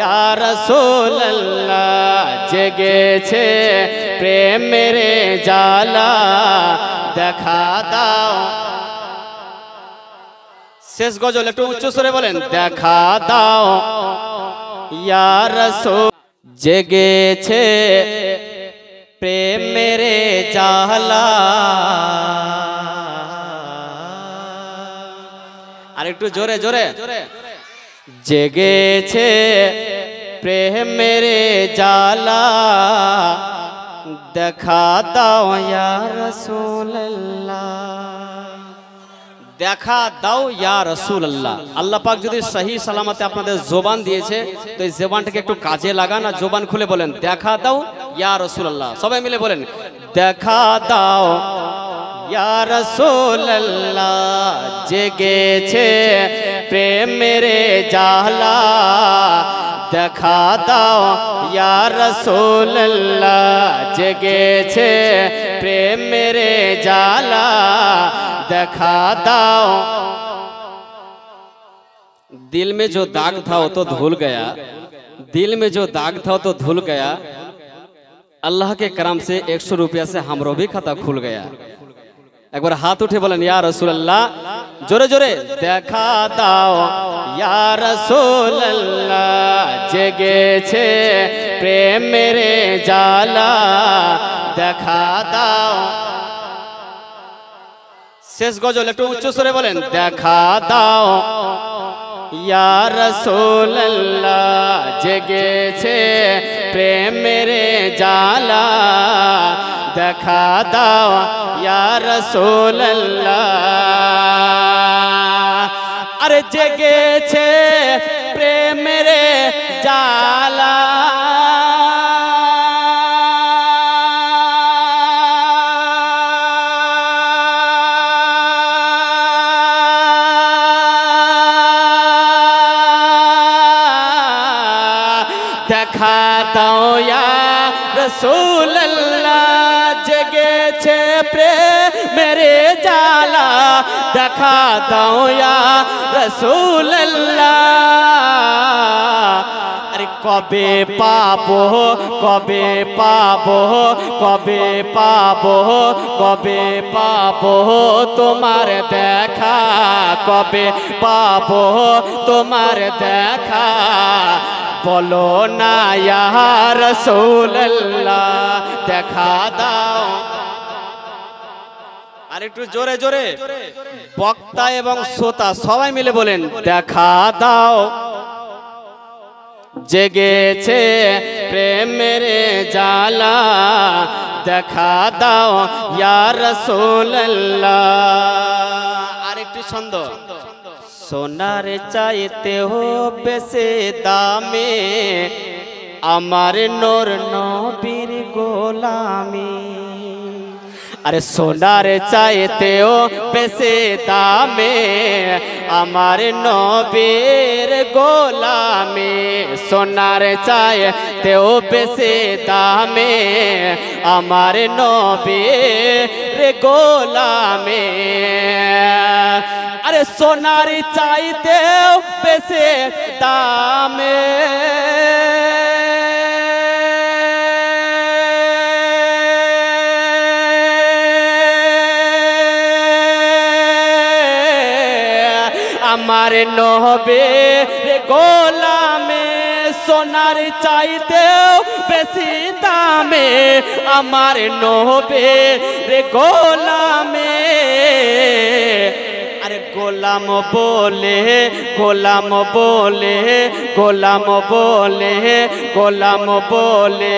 ইয়া রাসূলুল্লাহ জেগেছে প্রেমের জ্বালা দেখা দাও। শেষ গজল একটু উচ্চ স্বরে বলেন, দেখা দাও ইয়া রাসূল জেগেছে প্রেমের জ্বালা। আর একটু জোরে জোরে, জেগেছে প্রেমের জ্বালা দেখা দাও ইয়া রাসূলুল্লাহ, দেখা দাও ইয়া রাসূলুল্লাহ। আল্লাহ পাক যদি সহি সালামতে আপনাদের জবান দিয়েছে তো এই জবানটাকে একটু কাজে লাগান আর জবান খুলে বলেন দেখা দাও ইয়া রাসূলুল্লাহ। সবাই মিলে বলেন দেখা দাও ইয়া রাসূলুল্লাহ জেগেছে প্রেমের জ্বালা দেখা দাও ইয়া রাসূলুল্লাহ জেগেছে প্রেমের জ্বালা দেখা দাও। दिल में जो दाग था वो तो धुल गया, दिल में जो दाग था वो तो धुल गया, अल्लाह के करम से 100 रुपया से हमरो भी खाता खुल गया। एक बार हाथ उठे बोलें या रसूलल्लाह, जोरे जोरे देखा दाओ या रसूलल्लाह जगेछे प्रेमेर জ্বালা দেখা দাও। শেষ গজল একটু উচ্চ স্বরে বলেন দেখা দাও ইয়া রাসূলুল্লাহ জেগেছে প্রেমের জ্বালা দেখা দাও ইয়া রাসূলুল্লাহ। আরে জেগেছে প্রেমের জ্বালা দেখা দাও ইয়া রাসূলুল্লাহ জেগেছে প্রেমের জ্বালা দেখা দাও ইয়া রাসূলুল্লাহ। আরে কবে পাবো কবে পাবো কবে পাবো কবে পাবো তোমার দেখা কবে পাবো তোমার দেখা বলো না ইয়া রাসূলুল্লাহ দেখা দাও। আর একটু জোরে জোরে বক্তা এবং শ্রোতা সবাই মিলে বলেন দেখা দাও জেগেছে প্রেমের জ্বালা দেখা দাও ইয়া রাসূলুল্লাহ। আর একটু ছন্দ, সোনার চাইতেও বেশি দামে আমার নূর নবীর গোলামি। আরে সোনার চাইতেও বেশি দামে আমার নবীর গোলামি সোনার চাইতেও বেশি দামে আমার নবীর গোলামি। আরে সোনার চাইতেও বেশি দামে আমার নবীর গোলামে সোনার চাইতেও বেশি দামে আমার নবীর গোলামে। আরে গোলাম বলে গোলাম বলে গোলাম বলে গোলাম বলে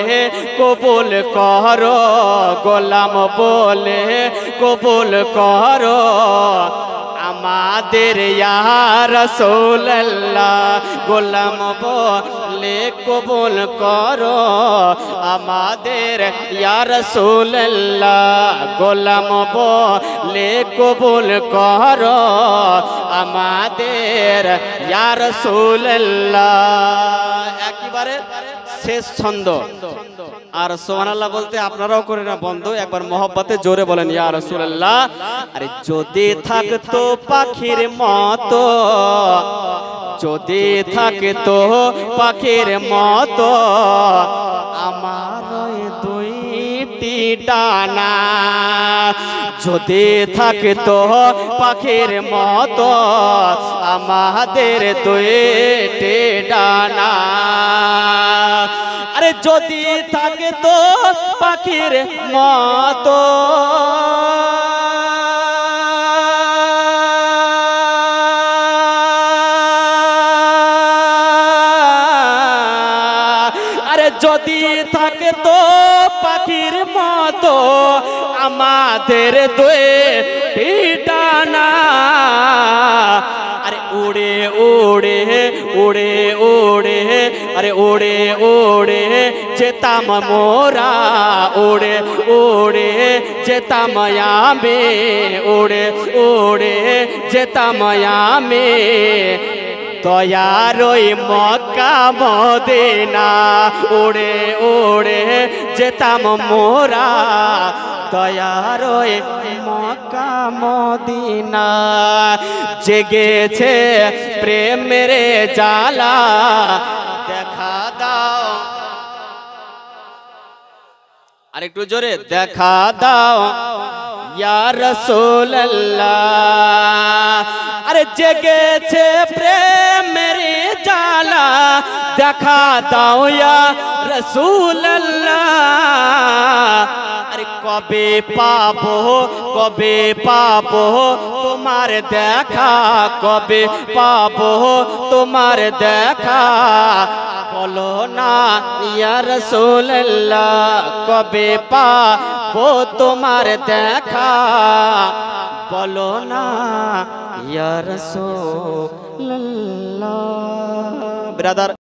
কবুল করো গোলাম বলে কবুল করো আমাদের ইয়া রাসূলুল্লাহ গোলাম বলে কবুল করো আমাদের ইয়া রাসূলুল্লাহ গোলাম বলে কবুল করো আমাদের ইয়া রাসূলুল্লাহ। একেবারে শেষ ছন্দ। আর সুবহানাল্লাহ বলতে আপনারাও করে না বন্ধু, একবার মহব্বতে জোরে বলেন ইয়া রাসূলুল্লাহ। আরে যদি থাকতো পাখির মতো, যদি থাকতো পাখির মতো আমার ওই দুইটি ডানা, যদি থাকতো পাখির মতো আমাদের দুইটি ডানা, আরে যদি থাকতো পাখির মতো যদি থাকতো পাখির মতো আমাদের দুইটি ডানা, আরে উড়ে উড়ে উড়ে উড়ে আরে উড়ে উড়ে যেতাম মোরা, উড়ে উড়ে যেতাম আমি, উড়ে উড়ে যেতাম আমি দয়ার ওই মক্কা মদিনা, উড়ে উড়ে যেতাম মোরা দয়ার ওই মক্কা মদিনা। জেগেছে প্রেমের জ্বালা দেখা দাও, আরেকটু জোরে দেখা দাও ইয়া রাসূলুল্লাহ। আরে জেগেছে প্রেমের জ্বালা দেখা দাও ইয়া রাসূলুল্লাহ। আরে কবে পাবো, কবে পাবো তোমার দেখা, কবে পাবো তোমার দেখা বলো না ইয়া রাসূলুল্লাহ, কবে পাবো তোমার দেখা বলো না ইয়া রাসূলুল্লাহ। ব্রাদার